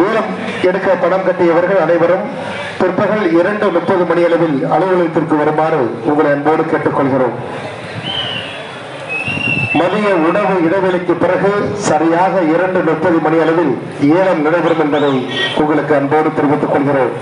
ஏலம் எடுக்க பணம் கட்டியவர்கள் அனைவரும் பிற்பகல் 2:30 மணி அளவில் அலுவலகத்திற்கு வருமாறு உங்களை அன்போடு கேட்டுக்கொள்கிறோம். மதிய உணவு இடைவெளிக்கு பிறகு சரியாக 2:30 மணி அளவில் ஏலம் நடைபெறும் என்பதை உங்களுக்கு அன்போடு தெரிவித்துக் கொள்கிறோம்.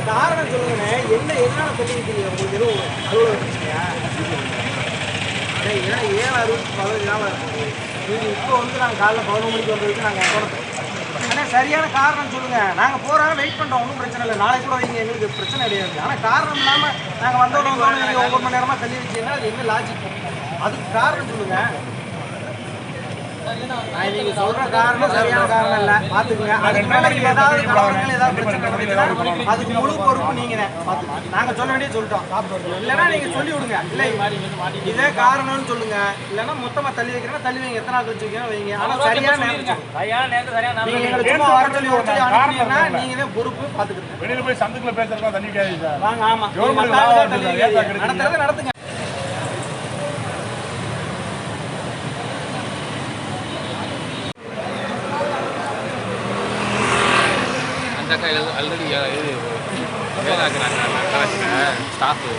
காரணம் சொல்லுங்க. என்ன எதனால சொல்லி உங்களுக்கு எதுவும் ஏன்னா 7:60 நாள் நீங்கள் இப்போ வந்து நாங்கள் காலைல 11 மணிக்கு வந்ததுக்கு நாங்கள் போகிறோம். ஆனால் சரியான காரணம் சொல்லுங்கள். நாங்கள் போகிறோம், வெயிட் பண்ணுறோம், ஒன்றும் பிரச்சனை இல்லை. நாளைக்கு கூட வைங்க, எங்களுக்கு பிரச்சனை கிடையாது. ஆனால் காரணம் இல்லாமல் நாங்கள் வந்தோம் நீங்கள் 9 மணி நேரமாக தள்ளி வச்சீங்கன்னா அது என்ன லாஜிக்? அதுக்கு காரணம் சொல்லுங்கள். நீங்கள் சொல்கிற காரணம் சரியான காரணம் இல்லை, பார்த்துக்குங்க. அதுக்கு மேலே ஏதாவது கவர்மெண்ட் ஏதாவது பிரச்சனை நடந்துச்சுன்னா அதுக்கு முழு பொறுப்பு நீங்கள் தான் பார்த்துக்கோங்க. நாங்கள் சொல்ல வேண்டிய சொல்லிட்டோம். இல்லைன்னா நீங்கள் சொல்லி விடுங்க. இல்லை இதே காரணம்னு சொல்லுங்கள். இல்லைன்னா மொத்தமாக தள்ளி வைக்கிறேன்னா தள்ளி வைங்க. எத்தனை நாள் வச்சு வைக்கிறோம் வைங்க. ஆனால் சரியான நேரம் நீங்கள் எங்களை சும்மா வர சொல்லி அனுப்பினீங்கன்னா நீங்கள் தான் பொறுப்பு பார்த்துக்கிட்டு வெளியில் போய் சந்துக்குள்ள பேசுறதுலாம் தண்ணி கிடையாது. வாங்க. ஆமாம், நடத்துறது நடத்துங்க. ஆல்ரெடி இது வேலைக்குறாங்க ஸ்டாஃபு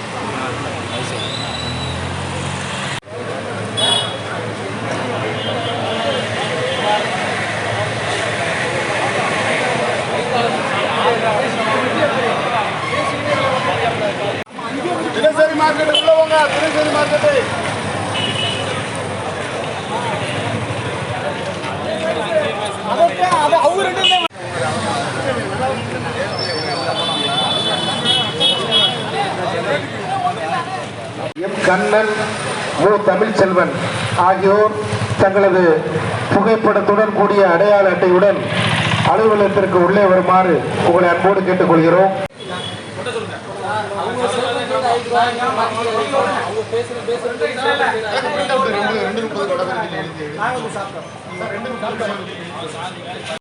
தினசரி மார்க்கெட்டு உள்ளவங்க. தினசரி மார்க்கெட்டு அது அவங்க ரெண்டு எம் கண்ணன், மு தமிழ்ச்செல்வன் ஆகியோர் தங்களது புகைப்படத்துடன் கூடிய அடையாள அட்டையுடன் அலுவலகத்திற்கு உள்ளே வருமாறு உங்களை அன்போடு கேட்டுக்கொள்கிறோம்.